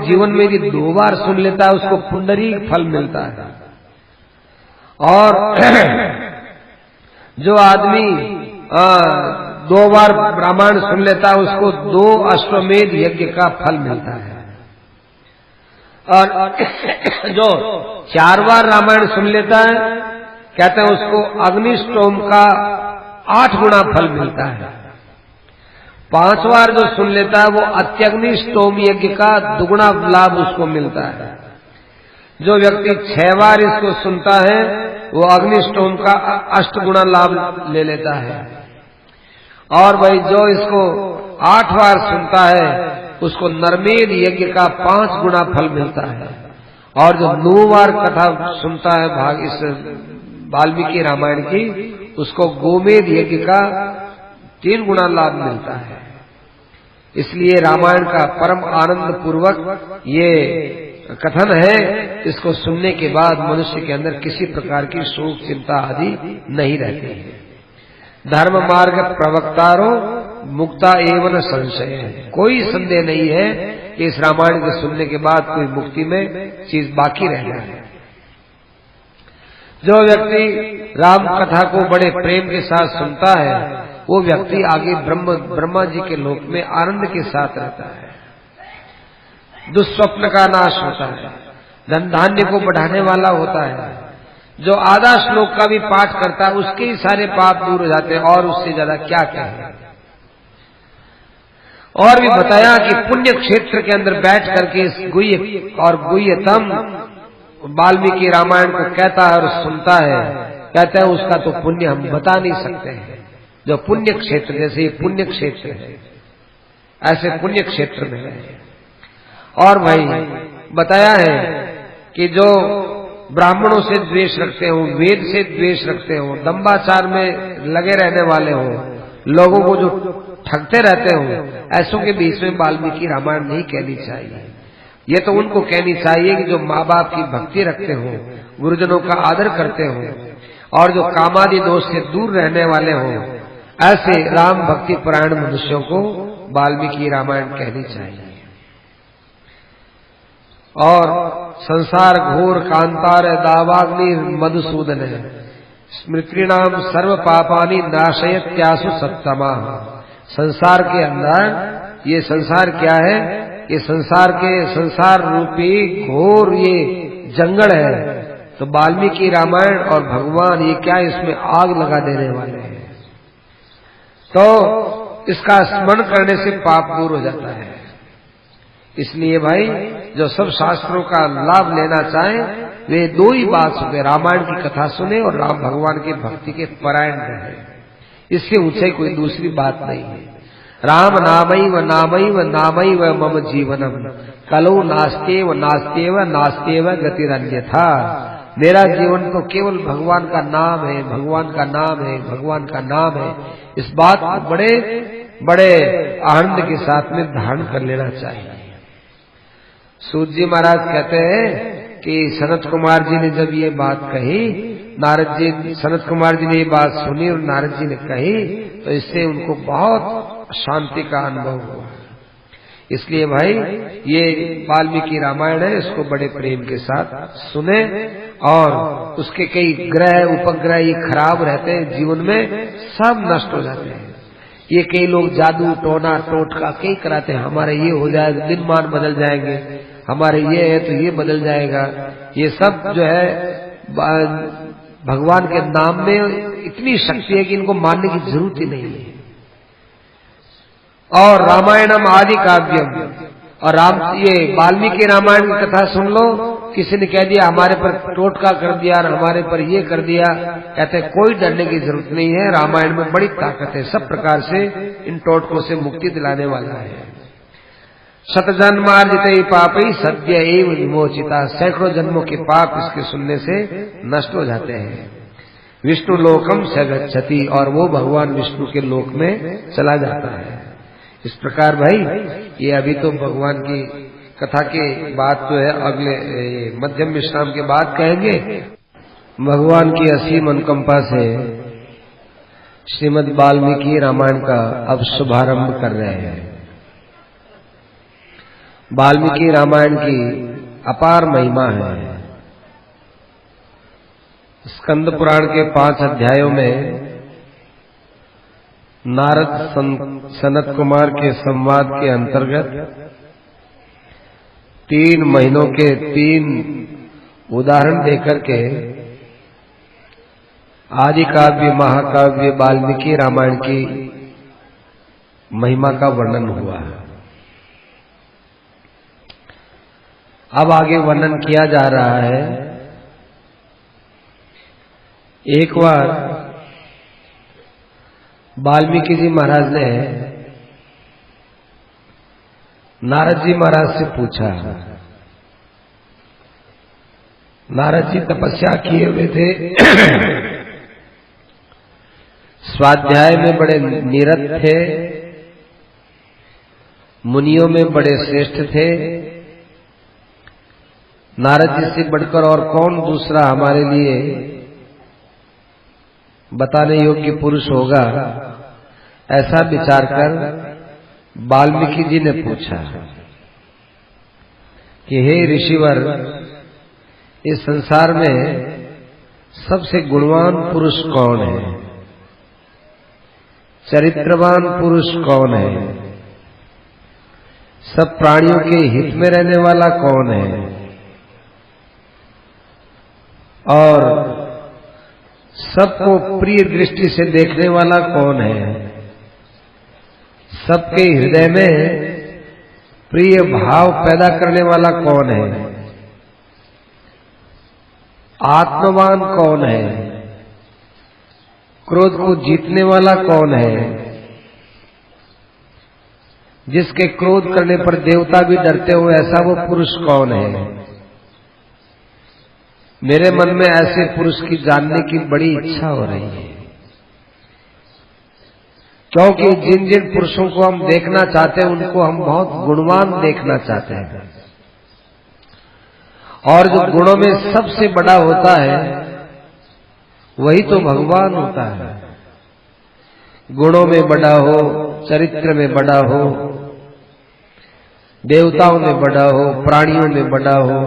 जीवन में यदि 2 बार सुन लेता है उसको पुंडरीक फल मिलता है। और जो आदमी 2 बार रामायण सुन लेता है उसको 2 अश्वमेध यज्ञ का फल मिलता है। और जो 4 बार रामायण सुन लेता है कहते हैं उसको अग्निष्टोम का 8 गुना फल मिलता है। 5 बार जो सुन लेता है वो अत्यग्निष्टोम यज्ञ का 2 गुना लाभ उसको मिलता है। जो व्यक्ति 6 बार इसको सुनता है वो अग्निष्टोम का 8 गुना लाभ ले लेता है। और भाई जो इसको 8 बार सुनता है उसको नरमेध यज्ञ का 5 गुना फल मिलता है। और जो 9 बार कथा सुनता है भाग इस वाल्मीकि रामायण की उसको गोमेध यज्ञ का 3 गुना लाभ मिलता है। इसलिए रामायण का परम आनंद पूर्वक ये कथन है। इसको सुनने के बाद मनुष्य के अंदर किसी प्रकार की शोक चिंता आदि नहीं रहती है। धर्म मार्ग प्रवक्तारो मुक्ता एवं संशय है। कोई संदेह नहीं है कि इस रामायण के सुनने के बाद कोई मुक्ति में चीज बाकी रह जाए। जो व्यक्ति राम कथा को बड़े प्रेम के साथ सुनता है वो व्यक्ति आगे ब्रह्मा जी के लोक में आनंद के साथ रहता है। दुस्वप्न का नाश होता है, धन धान्य को बढ़ाने वाला होता है। जो आधा श्लोक का भी पाठ करता है उसके ही सारे पाप दूर हो जाते हैं। और उससे ज्यादा क्या कहें। और भी बताया कि पुण्य क्षेत्र के अंदर बैठ करके इस गुह्य और गुह्यतम वाल्मीकि रामायण को कहता है और सुनता है, कहते हैं उसका तो पुण्य हम बता नहीं सकते हैं। जो पुण्य क्षेत्र, जैसे ये पुण्य क्षेत्र है ऐसे पुण्य क्षेत्र में है। और भाई बताया है कि जो ब्राह्मणों से द्वेष रखते हो, वेद से द्वेष रखते हो, दंबाचार में लगे रहने वाले हो, लोगों को जो ठगते रहते हो, ऐसों के बीच में वाल्मीकि रामायण नहीं कहनी चाहिए। ये तो उनको कहनी चाहिए कि जो माँ बाप की भक्ति रखते हो, गुरुजनों का आदर करते हो और जो कामादि दोष से दूर रहने वाले हो, ऐसे राम भक्ति परायण मनुष्यों को वाल्मीकि रामायण कहनी चाहिए। और संसार घोर कांतार दावाग्नि मधुसूदन है, स्मृतिनाम सर्व पापानि नाशयत्यासु सत्तमा। संसार के अंदर ये संसार क्या है? ये संसार रूपी घोर ये जंगल है। तो वाल्मीकि रामायण और भगवान ये क्या इसमें आग लगा देने वाले हैं। तो इसका स्मरण करने से पाप दूर हो जाता है। इसलिए भाई जो सब शास्त्रों का लाभ लेना चाहे वे 2 ही बात सुने, रामायण की कथा सुने और राम भगवान की भक्ति के परायण रहे। इससे ऊंचे कोई दूसरी बात नहीं है। राम नामैव मम जीवनम कलौ नास्तेव नास्तेव नास्तेव गतिरन्यथा। मेरा जीवन तो केवल भगवान का नाम है, भगवान का नाम है, भगवान का नाम है। इस बात को बड़े बड़े आनंद के साथ में धारण कर लेना चाहिए। सूत जी महाराज कहते हैं कि सनत कुमार जी ने जब ये बात कही, सनत कुमार जी ने ये बात सुनी और नारद जी ने कही, तो इससे उनको बहुत शांति का अनुभव हुआ। इसलिए भाई ये वाल्मीकि रामायण है, इसको बड़े प्रेम के साथ सुने। और उसके कई ग्रह उपग्रह ये खराब रहते हैं जीवन में, सब नष्ट हो जाते हैं। ये कई लोग जादू टोना टोटका कई कराते हैं, हमारे ये हो जाएगा, दिन मान बदल जाएंगे, हमारे ये है तो ये बदल जाएगा। ये सब जो है भगवान के नाम में इतनी शक्ति है कि इनको मानने की जरूरत ही नहीं है। और रामायणम आदि काव्यम, और ये वाल्मीकि रामायण की कथा सुन लो, किसी ने कह दिया हमारे पर टोटका कर दिया और हमारे पर ये कर दिया, कहते कोई डरने की जरूरत नहीं है। रामायण में बड़ी ताकत है, सब प्रकार से इन टोटकों से मुक्ति दिलाने वाला है। शतजन्मार्जित पापी सद्य एव विमोचिता। सैकड़ों जन्मों के पाप इसके सुनने से नष्ट हो जाते हैं। विष्णु लोकम स गच्छति, और वो भगवान विष्णु के लोक में चला जाता है। इस प्रकार भाई ये अभी तो भगवान की कथा के बाद जो है अगले मध्यम विश्राम के बाद कहेंगे। भगवान की असीम अनुकंपा से श्रीमद् वाल्मीकि रामायण का अब शुभारंभ कर रहे हैं। वाल्मीकि रामायण की अपार महिमा है। स्कंद पुराण के 5 अध्यायों में नारद सनत कुमार के संवाद के अंतर्गत 3 महीनों के 3 उदाहरण देकर के आदि काव्य महाकाव्य वाल्मीकि रामायण की महिमा का वर्णन हुआ है। अब आगे वर्णन किया जा रहा है। एक बार वाल्मीकि जी महाराज ने नारद जी महाराज से पूछा। नारद जी तपस्या किए हुए थे, स्वाध्याय में बड़े निरत थे, मुनियों में बड़े श्रेष्ठ थे। नारद जी से बढ़कर और कौन दूसरा हमारे लिए बताने योग्य पुरुष होगा, ऐसा विचार कर वाल्मीकि जी ने पूछा कि हे ऋषिवर, इस संसार में सबसे गुणवान पुरुष कौन है, चरित्रवान पुरुष कौन है, सब प्राणियों के हित में रहने वाला कौन है, और सबको प्रिय दृष्टि से देखने वाला कौन है, सबके हृदय में प्रिय भाव पैदा करने वाला कौन है, आत्मवान कौन है, क्रोध को जीतने वाला कौन है, जिसके क्रोध करने पर देवता भी डरते हो, ऐसा वो पुरुष कौन है। मेरे मन में ऐसे पुरुष की जानने की बड़ी इच्छा हो रही है, क्योंकि जिन जिन पुरुषों को हम देखना चाहते हैं उनको हम बहुत गुणवान देखना चाहते हैं, और जो गुणों में सबसे बड़ा होता है वही तो भगवान होता है। गुणों में बड़ा हो, चरित्र में बड़ा हो, देवताओं में बड़ा हो, प्राणियों में बड़ा हो,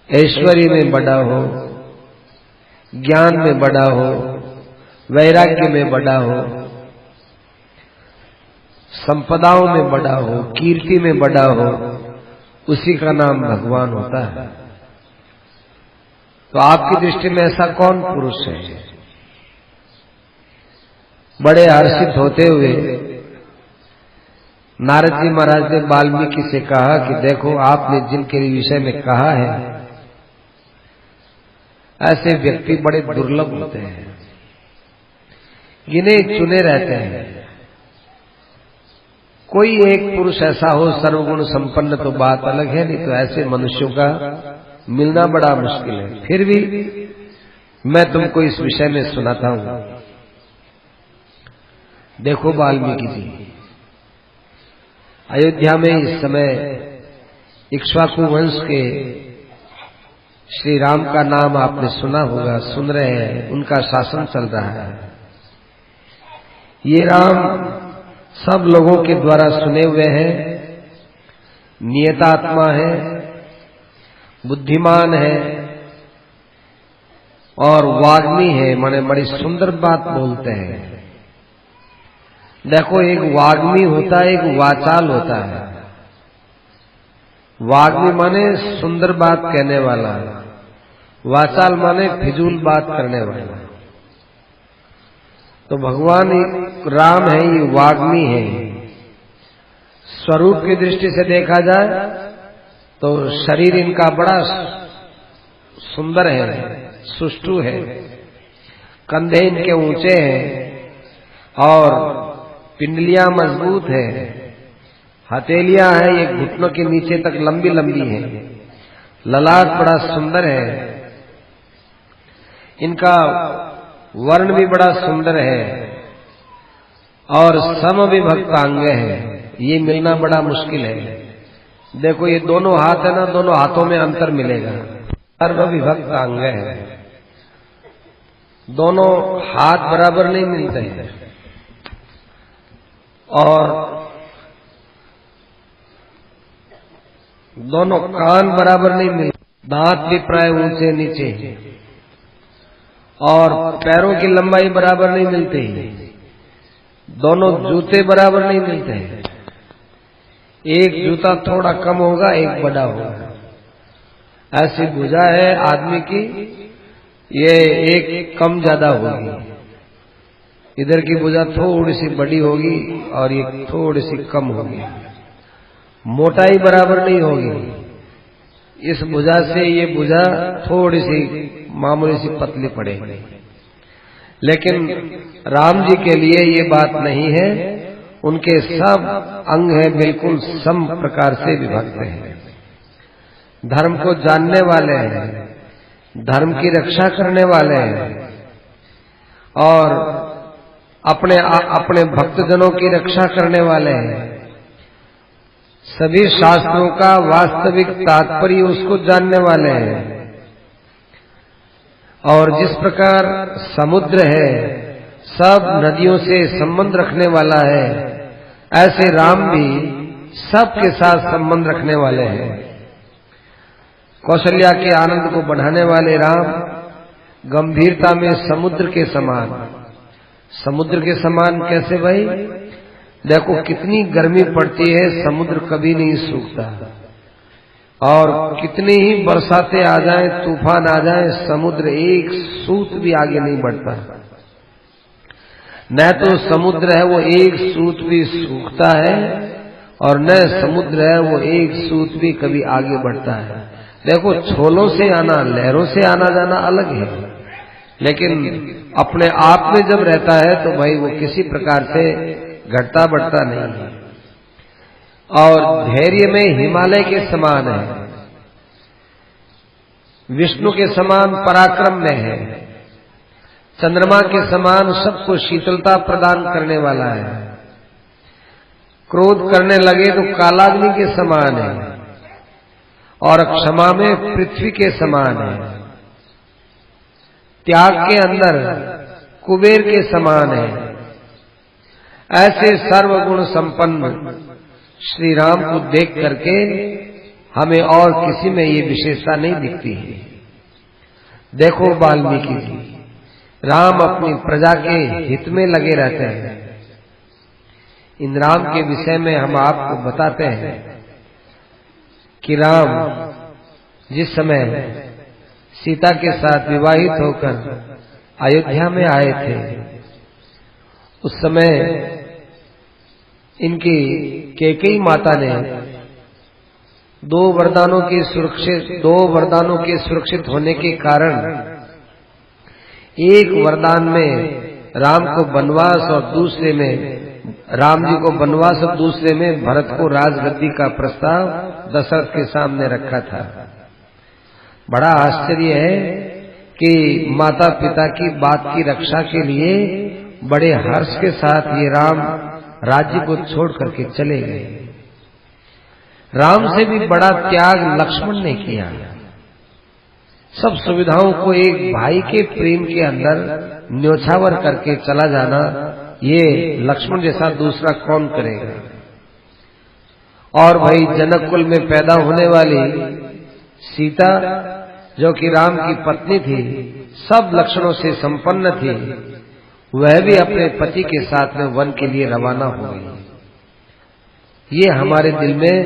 ऐश्वर्य में बड़ा हो, ज्ञान में बड़ा हो, वैराग्य में बड़ा हो, संपदाओं में बड़ा हो, कीर्ति में बड़ा हो, उसी का नाम भगवान होता है। तो आपकी दृष्टि में ऐसा कौन पुरुष है? बड़े हर्षित होते हुए नारद जी महाराज ने वाल्मीकि से कहा कि देखो, आपने जिनके विषय में कहा है, ऐसे व्यक्ति बड़े दुर्लभ होते हैं, गिने चुने रहते हैं। कोई एक पुरुष ऐसा हो सर्वगुण संपन्न तो बात अलग है, नहीं तो ऐसे मनुष्यों का मिलना बड़ा मुश्किल है। फिर भी मैं तुमको इस विषय में सुनाता हूं। देखो वाल्मीकि जी, अयोध्या में इस समय इक्ष्वाकु वंश के श्री राम का नाम आपने सुना होगा, सुन रहे हैं, उनका शासन चल रहा है। ये राम सब लोगों के द्वारा सुने हुए हैं, नियतात्मा है, बुद्धिमान है और वाग्मी है, माने बड़ी सुंदर बात बोलते हैं। देखो, एक वाग्मी होता है, एक वाचाल होता है। वाग्मी माने सुंदर बात कहने वाला, वाचाल माने फिजूल बात करने वाला। तो भगवान राम है, ये वाग्मी है। स्वरूप की दृष्टि से देखा जाए तो शरीर इनका बड़ा सुंदर है, सुष्ठु है, कंधे इनके ऊंचे हैं और पिंडलियां मजबूत है, हथेलियां हैं, ये घुटनों के नीचे तक लंबी लंबी है, ललाट बड़ा सुंदर है, इनका वर्ण भी बड़ा सुंदर है और समविभक्त अंग है। ये मिलना बड़ा मुश्किल है। देखो, ये दोनों हाथ है ना, दोनों हाथों में अंतर मिलेगा। सर्वविभक्त अंग है, दोनों हाथ बराबर नहीं मिलते हैं। और दोनों कान बराबर नहीं मिलते, दांत भी प्राय ऊंचे नीचे, और पैरों की लंबाई बराबर नहीं मिलती, दोनों जूते बराबर नहीं मिलते। एक जूता थोड़ा कम होगा, एक बड़ा होगा। ऐसी भुजा है आदमी की, ये एक कम ज्यादा होगी। इधर की भुजा थोड़ी सी बड़ी होगी और ये थोड़ी सी कम होगी, मोटाई बराबर नहीं होगी। इस भुजा से ये भुजा थोड़ी सी मामूली सी पतली पड़ेगी। लेकिन राम जी के लिए ये बात नहीं है, उनके सब अंग है बिल्कुल सम प्रकार से विभक्त हैं। धर्म को जानने वाले हैं, धर्म की रक्षा करने वाले हैं, और अपने भक्तजनों की रक्षा करने वाले हैं। सभी शास्त्रों का वास्तविक तात्पर्य उसको जानने वाले हैं। और जिस प्रकार समुद्र है सब नदियों से संबंध रखने वाला है, ऐसे राम भी सबके साथ संबंध रखने वाले हैं। कौशल्या के आनंद को बढ़ाने वाले राम गंभीरता में समुद्र के समान। समुद्र के समान कैसे भाई? देखो कितनी गर्मी पड़ती है, समुद्र कभी नहीं सूखता, और कितनी ही बरसातें आ जाएं, तूफान आ जाएं, समुद्र एक सूत भी आगे नहीं बढ़ता। न तो समुद्र है वो एक सूत भी सूखता है, और न समुद्र है वो एक सूत भी कभी आगे बढ़ता है। देखो छोलों से आना, लहरों से आना जाना अलग है, लेकिन अपने आप में जब रहता है तो भाई वो किसी प्रकार से घटता बढ़ता नहीं है। और धैर्य में हिमालय के समान है, विष्णु के समान पराक्रम में है, चंद्रमा के समान सबको शीतलता प्रदान करने वाला है। क्रोध करने लगे तो कालाग्नि के समान है, और क्षमा में पृथ्वी के समान है। त्याग के अंदर कुबेर के समान है। ऐसे सर्वगुण संपन्न श्री राम को देख करके हमें और किसी में ये विशेषता नहीं दिखती है। देखो वाल्मीकि जी, राम अपनी प्रजा के हित में लगे रहते हैं। इन राम के विषय में हम आपको बताते हैं कि राम जिस समय सीता के साथ विवाहित होकर अयोध्या में आए थे, उस समय इनकी कैकेयी माता ने दो वरदानों के सुरक्षित होने के कारण एक वरदान में राम को वनवास और दूसरे में राम जी को वनवास और दूसरे में भरत को राजगद्दी का प्रस्ताव दशरथ के सामने रखा था। बड़ा आश्चर्य है कि माता पिता की बात की रक्षा के लिए बड़े हर्ष के साथ ये राम राज्य को छोड़ करके चले गए। राम से भी बड़ा त्याग लक्ष्मण ने किया। सब सुविधाओं को एक भाई के प्रेम के अंदर न्योछावर करके चला जाना, ये लक्ष्मण जैसा दूसरा कौन करेगा। और भाई जनक कुल में पैदा होने वाली सीता, जो कि राम की पत्नी थी, सब लक्षणों से संपन्न थी, वह भी अपने पति के साथ में वन के लिए रवाना हो गई। ये हमारे दिल में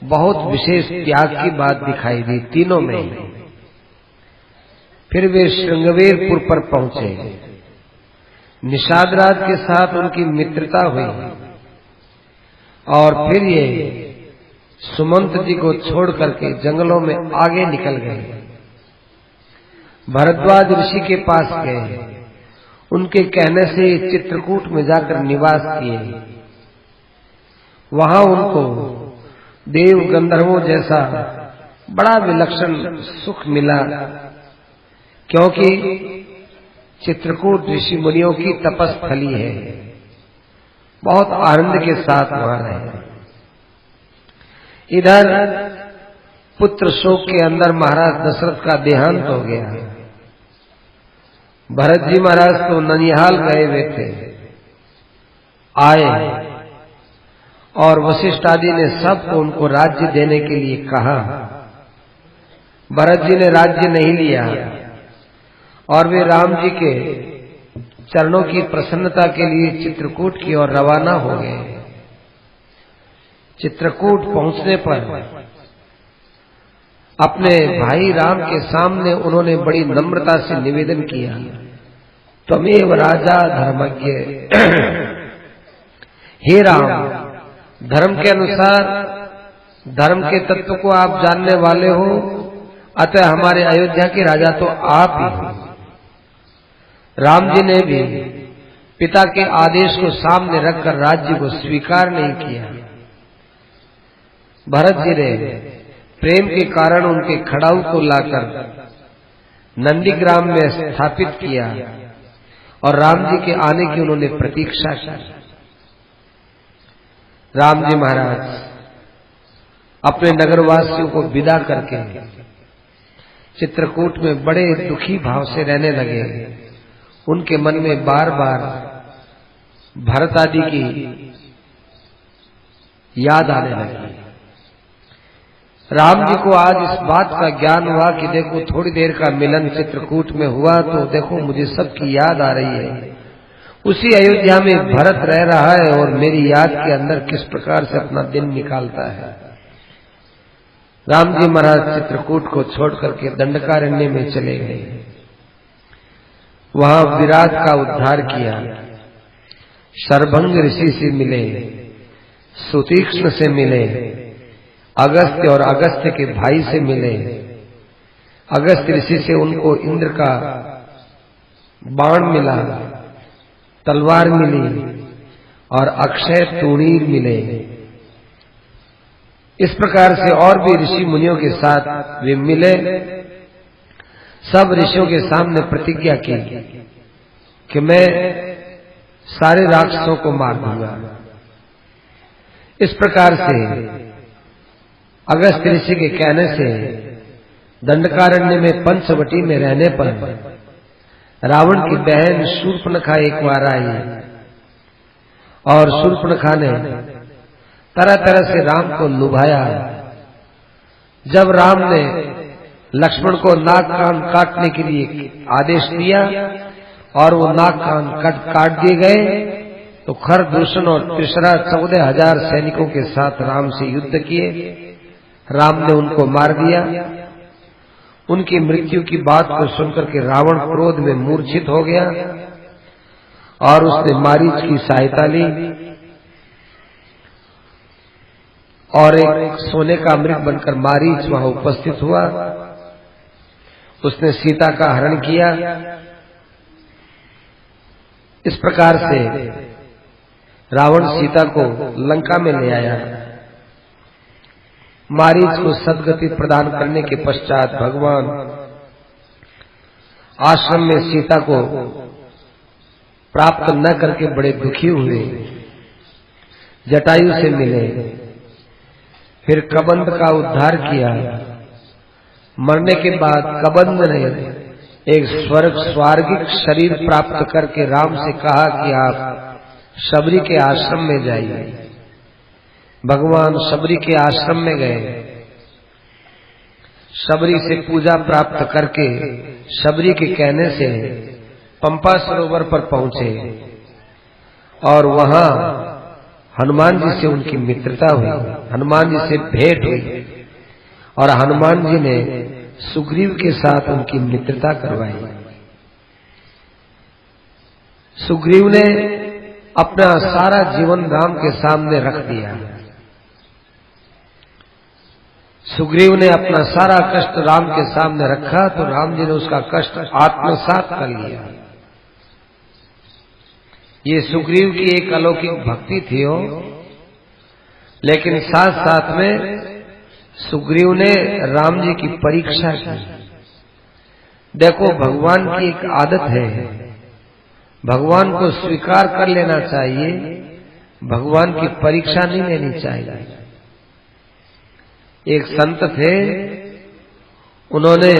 बहुत विशेष त्याग की बात दिखाई दी तीनों में। फिर वे श्रृंगवेरपुर पर पहुंचे। निषाद राज के साथ उनकी मित्रता हुई, और फिर ये सुमंत जी को छोड़ करके जंगलों में आगे निकल गए। भरद्वाज ऋषि के पास गए, उनके कहने से चित्रकूट में जाकर निवास किए। वहां उनको देव गंधर्वों जैसा बड़ा विलक्षण सुख मिला, क्योंकि चित्रकूट ऋषि मुनियों की तपस्थली है। बहुत आनंद के साथ वहां रहे। इधर पुत्र शोक के अंदर महाराज दशरथ का देहांत हो गया। भरत जी महाराज तो ननिहाल गए हुए थे, आए और वशिष्ठ आदि ने सबको उनको राज्य देने के लिए कहा। भरत जी ने राज्य नहीं लिया और वे राम जी के चरणों की प्रसन्नता के लिए चित्रकूट की ओर रवाना हो गए। चित्रकूट पहुंचने पर अपने भाई राम के सामने उन्होंने बड़ी नम्रता से निवेदन किया, त्वमेव राजा धर्मज्ञ। हे राम, धर्म के अनुसार धर्म के तत्व को आप जानने वाले हो, अतः हमारे अयोध्या के राजा तो आप ही हो। राम जी ने भी पिता के आदेश को सामने रखकर राज्य को स्वीकार नहीं किया। भरत जी ने प्रेम के कारण उनके खड़ाऊ को लाकर नंदीग्राम में स्थापित किया और राम जी के आने की उन्होंने प्रतीक्षा की। राम जी महाराज अपने नगरवासियों को विदा करके चित्रकूट में बड़े दुखी भाव से रहने लगे। उनके मन में बार बार भरत आदि की याद आने लगी। राम जी को आज इस बात का ज्ञान हुआ कि देखो थोड़ी देर का मिलन चित्रकूट में हुआ तो देखो मुझे सबकी याद आ रही है। उसी अयोध्या में भरत रह रहा है और मेरी याद के अंदर किस प्रकार से अपना दिन निकालता है। राम जी महाराज चित्रकूट को छोड़ करके दंडकारण्य में चले गए। वहां विराट का उद्धार किया, शरभंग ऋषि से मिले, सुतीक्ष्ण से मिले, अगस्त्य और अगस्त्य के भाई से मिले। अगस्त्य ऋषि से उनको इंद्र का बाण मिला, तलवार मिली और अक्षय तूणीर मिले। इस प्रकार से और भी ऋषि मुनियों के साथ वे मिले। सब ऋषियों के सामने प्रतिज्ञा की कि मैं सारे राक्षसों को मार दूंगा। इस प्रकार से अगस्त्य ऋषि के कहने से दंडकारण्य में पंचवटी में रहने पर रावण की बहन शूर्पणखा एक बार आई और शूर्पणखा ने तरह तरह से राम को लुभाया। जब राम ने लक्ष्मण को नाक कान काटने के लिए आदेश दिया और वो नाक कान काट दिए गए तो खरदूषण और त्रिशरा 14,000 सैनिकों के साथ राम से युद्ध किए। राम ने उनको मार दिया। उनकी मृत्यु की बात को सुनकर के रावण क्रोध में मूर्छित हो गया और उसने मारीच की सहायता ली और एक सोने का अमृत बनकर मारीच वहां उपस्थित हुआ। उसने सीता का हरण किया। इस प्रकार से रावण सीता को लंका में ले आया। मारीच को सद्गति प्रदान करने के पश्चात भगवान आश्रम में सीता को प्राप्त न करके बड़े दुखी हुए। जटायु से मिले, फिर कबंध का उद्धार किया। मरने के बाद कबंध ने एक स्वार्गिक शरीर प्राप्त करके राम से कहा कि आप शबरी के आश्रम में जाइए। भगवान शबरी के आश्रम में गए। शबरी से पूजा प्राप्त करके शबरी के कहने से पंपा सरोवर पर पहुंचे और वहां हनुमान जी से उनकी मित्रता हुई। हनुमान जी से भेंट हुई और हनुमान जी ने सुग्रीव के साथ उनकी मित्रता करवाई। सुग्रीव ने अपना सारा जीवन राम के सामने रख दिया। सुग्रीव ने अपना सारा कष्ट राम के सामने रखा तो राम जी ने उसका कष्ट आत्मसात कर लिया। ये सुग्रीव की एक अलौकिक भक्ति थी हो, लेकिन साथ साथ में सुग्रीव ने राम जी की परीक्षा की। देखो भगवान की एक आदत है, भगवान को स्वीकार कर लेना चाहिए, भगवान की परीक्षा नहीं लेनी चाहिए। एक संत थे, उन्होंने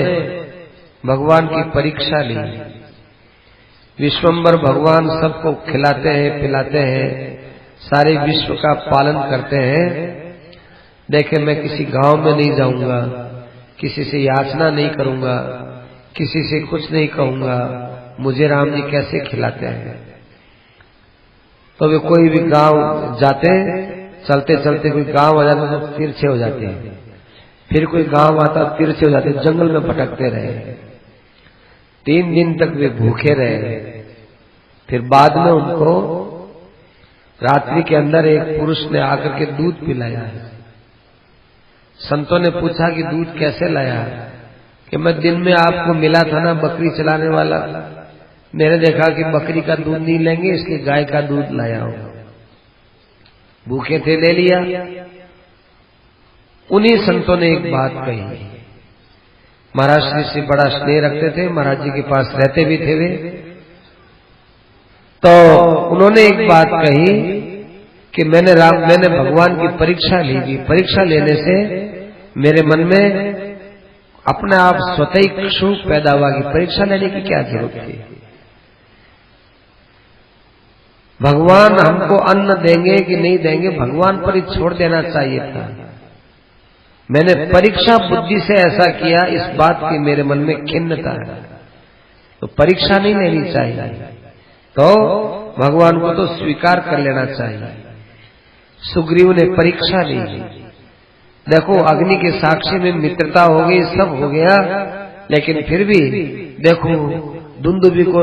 भगवान की परीक्षा ली। विश्वम्भर भगवान सबको खिलाते हैं, पिलाते हैं, सारे विश्व का पालन करते हैं। देखे, मैं किसी गांव में नहीं जाऊंगा, किसी से याचना नहीं करूंगा, किसी से कुछ नहीं कहूंगा, मुझे राम जी कैसे खिलाते हैं। तो वे कोई भी गांव जाते, चलते चलते कोई गांव आ जाता तो तिरछे हो जाते हैं, फिर कोई गांव आता तिरछे हो जाते, जंगल में भटकते रहे। 3 दिन तक वे भूखे रहे। फिर बाद में उनको रात्रि के अंदर एक पुरुष ने आकर के दूध पिलाया है। संतों ने पूछा कि दूध कैसे लाया? कि मैं दिन में आपको मिला था ना बकरी चलाने वाला, मैंने देखा कि बकरी का दूध नहीं लेंगे, इसलिए गाय का दूध लाया हूं। भूखे थे, ले लिया। उन्हीं संतों ने एक बात कही। महाराज श्री से बड़ा स्नेह रखते थे, महाराज जी के पास रहते भी थे वे। तो उन्होंने एक बात कही कि मैंने भगवान की परीक्षा ली थी। परीक्षा लेने से मेरे मन में अपने आप स्वतः ही क्षोभ पैदा हुआ कि परीक्षा लेने की क्या जरूरत थी। भगवान हमको अन्न देंगे कि नहीं देंगे, भगवान पर ही छोड़ देना चाहिए था। मैंने परीक्षा बुद्धि से ऐसा किया, इस बात की मेरे मन में खिन्नता है। तो परीक्षा नहीं लेनी चाहिए, तो भगवान को तो स्वीकार कर लेना चाहिए। सुग्रीव ने परीक्षा ली। देखो, अग्नि के साक्षी में मित्रता हो गई, सब हो गया, लेकिन फिर भी देखो, दुंदुभी को,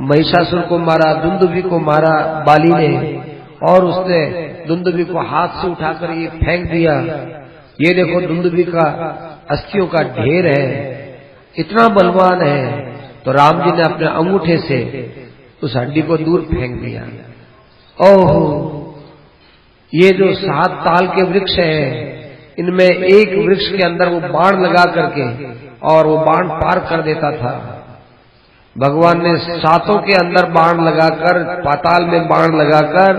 महिषासुर को मारा, दुंदुभी को मारा बाली ने, और उसने दुंदुभी को हाथ से उठाकर ये फेंक दिया। ये देखो, दुंदुभी का अस्थियों का ढेर है, इतना बलवान है। तो राम जी ने अपने अंगूठे से उस हड्डी को दूर फेंक दिया। ओहो, ये जो 7 ताल के वृक्ष हैं, इनमें एक वृक्ष के अंदर वो बाण लगा करके, और वो बाण पार कर देता था। भगवान ने 7 के अंदर बाण लगाकर, पाताल में बाण लगाकर,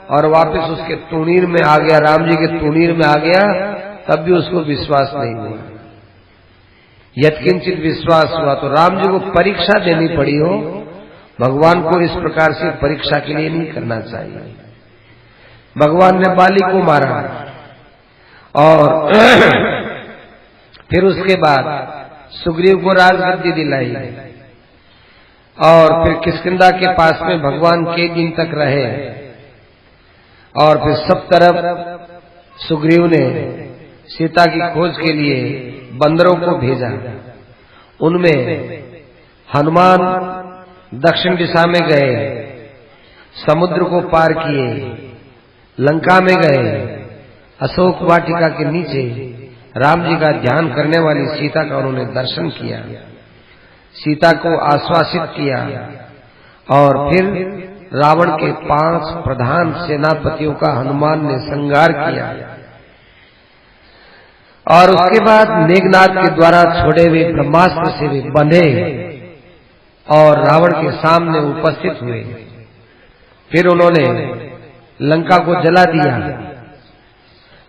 और वापस उसके तुणीर में आ गया, राम जी के तुणीर में आ गया, तब भी उसको विश्वास नहीं हुआ। यत्किंचित विश्वास हुआ। तो राम जी को परीक्षा देनी पड़ी हो, भगवान को इस प्रकार से परीक्षा के लिए नहीं करना चाहिए। भगवान ने बाली को मारा, और फिर उसके बाद सुग्रीव को राजगद्दी दिलाई, और फिर किष्किंधा के पास में भगवान के दिन तक रहे। और फिर सब तरफ सुग्रीव ने सीता की खोज के लिए बंदरों को भेजा। उनमें हनुमान दक्षिण दिशा में गए, समुद्र को पार किए, लंका में गए, अशोक वाटिका के नीचे राम जी का ध्यान करने वाली सीता का उन्होंने दर्शन किया, सीता को आश्वासित किया, और फिर रावण के 5 प्रधान सेनापतियों का हनुमान ने संहार किया। और उसके बाद मेघनाद के द्वारा छोड़े हुए ब्रह्मास्त्र से वे बंधे और रावण के सामने उपस्थित हुए। फिर उन्होंने लंका को जला दिया।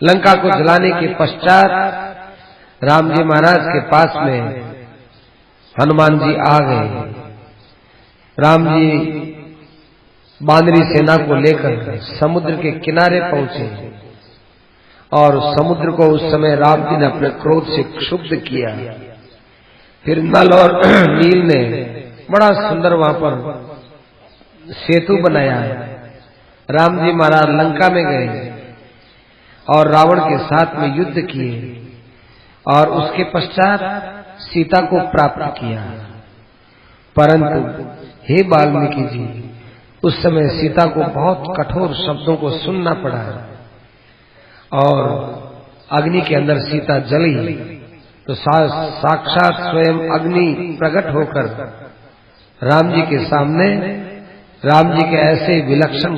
लंका को जलाने के पश्चात राम जी महाराज के पास में हनुमान जी आ गए। राम जी बानरी सेना को लेकर समुद्र के किनारे पहुंचे, और समुद्र को उस समय राम जी ने अपने क्रोध से क्षुब्ध किया। फिर नल और नील ने बड़ा सुंदर वहां पर सेतु बनाया। राम जी महाराज लंका में गए और रावण के साथ में युद्ध किए, और उसके पश्चात सीता को प्राप्त किया। परंतु हे वाल्मीकि जी, उस समय सीता को बहुत कठोर शब्दों को सुनना पड़ा, और अग्नि के अंदर सीता जली। तो साक्षात स्वयं अग्नि प्रकट होकर राम जी के सामने राम जी के ऐसे विलक्षण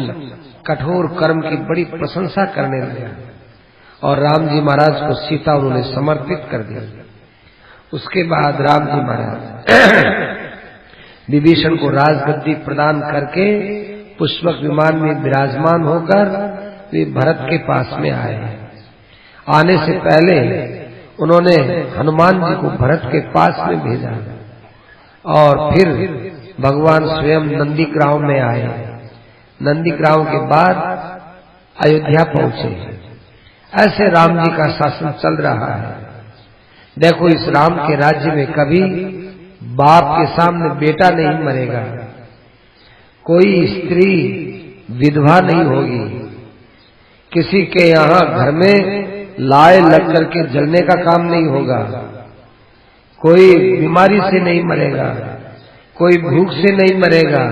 कठोर कर्म की बड़ी प्रशंसा करने लगा, और राम जी महाराज को सीता उन्होंने समर्पित कर दिया। उसके बाद राम जी महाराज विभीषण को राजगद्दी प्रदान करके पुष्पक विमान में विराजमान होकर वे भरत के पास में आए। आने से पहले उन्होंने हनुमान जी को भरत के पास में भेजा, और फिर भगवान स्वयं नंदीग्राम में आए। नंदीग्राम के बाद अयोध्या पहुंचे। ऐसे राम जी का शासन चल रहा है। देखो, इस राम के राज्य में कभी बाप के सामने बेटा नहीं मरेगा, कोई स्त्री विधवा नहीं होगी, किसी के यहाँ घर में लाए लग करके जलने का काम नहीं होगा, कोई बीमारी से नहीं मरेगा, कोई भूख से नहीं मरेगा,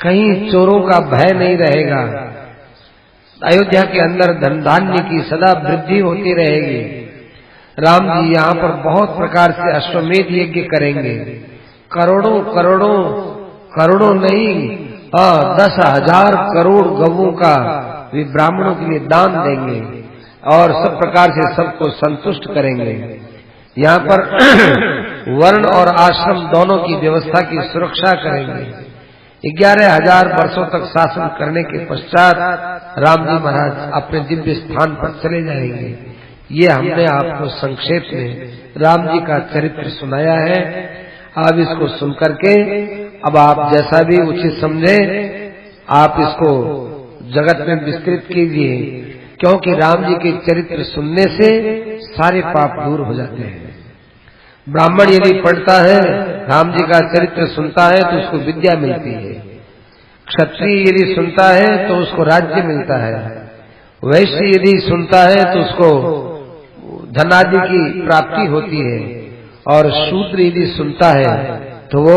कहीं चोरों का भय नहीं रहेगा। अयोध्या के अंदर धन धान्य की सदा वृद्धि होती रहेगी। राम जी यहाँ पर बहुत प्रकार से अश्वमेध यज्ञ करेंगे। करोड़ों करोड़ों करोड़ों नहीं 10,000 करोड़ गवों का वे ब्राह्मणों के लिए दान देंगे और सब प्रकार से सबको संतुष्ट करेंगे। यहाँ पर वर्ण और आश्रम दोनों की व्यवस्था की सुरक्षा करेंगे। 11,000 वर्षों तक शासन करने के पश्चात राम जी महाराज अपने दिव्य स्थान पर चले जाएंगे। ये हमने आपको संक्षेप में राम जी का चरित्र सुनाया है। अब इसको सुनकर के अब आप जैसा भी उचित समझे आप इसको जगत में विस्तृत कीजिए, क्योंकि राम जी के चरित्र सुनने से सारे पाप दूर हो जाते हैं। ब्राह्मण यदि पढ़ता है, राम जी का चरित्र सुनता है तो उसको विद्या मिलती है। क्षत्रिय यदि सुनता है तो उसको राज्य मिलता है। वैश्य यदि सुनता है तो उसको धनादि की प्राप्ति होती है। और शूद्र यदि सुनता है तो वो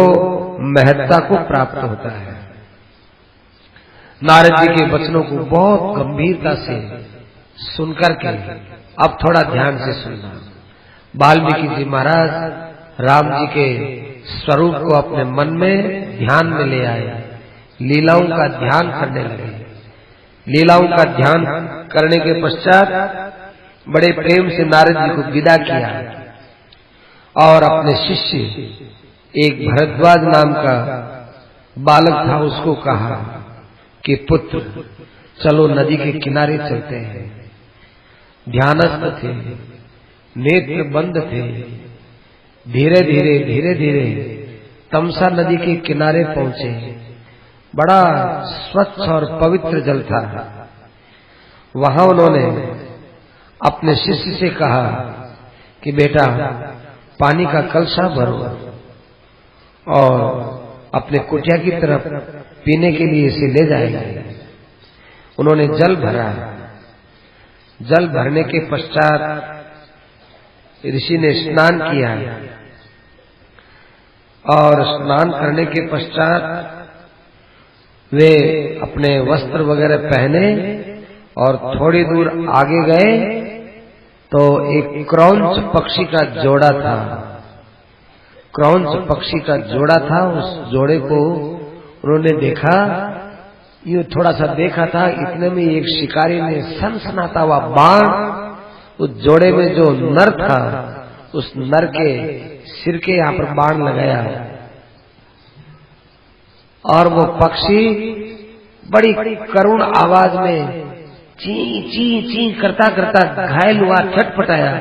महत्ता को प्राप्त होता है। नारद जी के वचनों को बहुत गंभीरता से सुनकर के अब थोड़ा ध्यान से सुनना। वाल्मीकि जी महाराज राम जी के स्वरूप को अपने मन में ध्यान में ले आए, लीलाओं का ध्यान करने लगे। लीलाओं का ध्यान करने के पश्चात बड़े प्रेम से नारद जी को विदा किया और अपने शिष्य एक भरद्वाज नाम का बालक था, उसको कहा कि पुत्र चलो नदी के किनारे चलते हैं। ध्यानस्थ थे, नेत्र बंद थे। धीरे धीरे तमसा नदी के किनारे पहुंचे। बड़ा स्वच्छ और पवित्र जल था। वहां उन्होंने अपने शिष्य से कहा कि बेटा पानी का कलशा भरो और अपने कुटिया की तरफ पीने के लिए इसे ले जाएंगे। उन्होंने जल भरा। जल भरने के पश्चात ऋषि ने स्नान किया और स्नान करने के पश्चात वे अपने वस्त्र वगैरह पहने और थोड़ी दूर आगे गए तो एक क्रौंच पक्षी का जोड़ा था। क्रौंच पक्षी का जोड़ा था। उस जोड़े को उन्होंने देखा, यूं थोड़ा सा देखा था, इतने में एक शिकारी ने सनसनाता हुआ बाण उस जोड़े में जो नर था उस नर के सिर के यहाँ पर बाण लगाया और वो पक्षी बड़ी करुण आवाज में ची ची ची करता करता घायल हुआ, छटपटाया।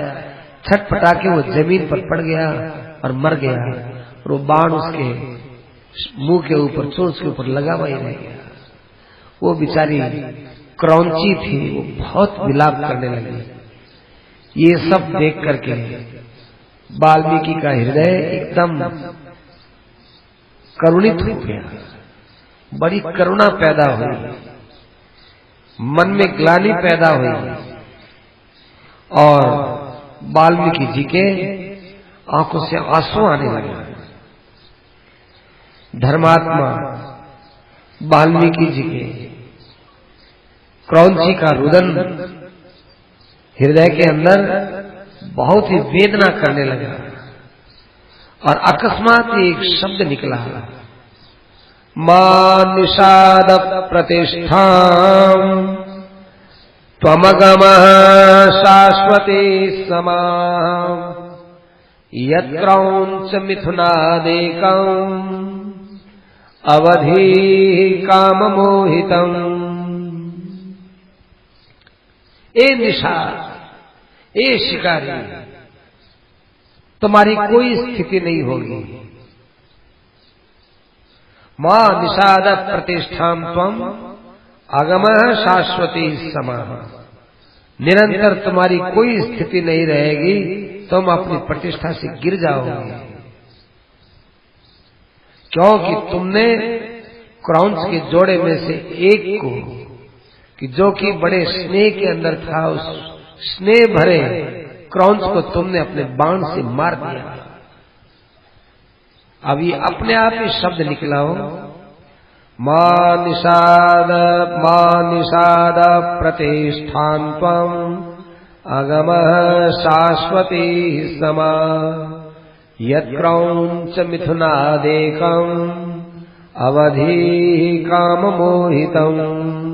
छटपटा के वो जमीन पर पड़ गया और मर गया। और वो बाण उसके मुंह के ऊपर, चोंच के ऊपर लगा हुआ ही रह गया। वो बेचारी क्रौंची थी, वो बहुत विलाप करने लगी। ये सब देख करके वाल्मीकि का हृदय एकदम करुणित हो गया। बड़ी करुणा पैदा हुई, मन में ग्लानि पैदा हुई और वाल्मीकि जी के आंखों से आंसू आने लगे। धर्मात्मा वाल्मीकि जी के क्रौंची का रुदन हृदय के अंदर बहुत ही वेदना करने लगा और अकस्मात एक शब्द निकला, मां निषाद प्रतिष्ठां त्वमगमः शाश्वते समां यत्क्रौंच मिथुनादेकम् अवधि काममोहितम्। ए निषाद, ए शिकारी, तुम्हारी कोई स्थिति नहीं होगी। मां निषाद प्रतिष्ठां त्वम अगमः शाश्वती समः, निरंतर तुम्हारी कोई स्थिति नहीं रहेगी, तुम अपनी प्रतिष्ठा से गिर जाओगे, क्योंकि तुमने क्रौंच के जोड़े में से एक को, कि जो कि बड़े स्नेह के अंदर था, उस स्नेह भरे क्रौंच को तुमने अपने बाण से मार दिया। अब ये अपने आप ही शब्द निकला हो, मां निषाद प्रतिष्ठान त्वं अगमः शाश्वती समा, यत्क्रौंच मिथुनादेकम् अवधि काम मोहितम्।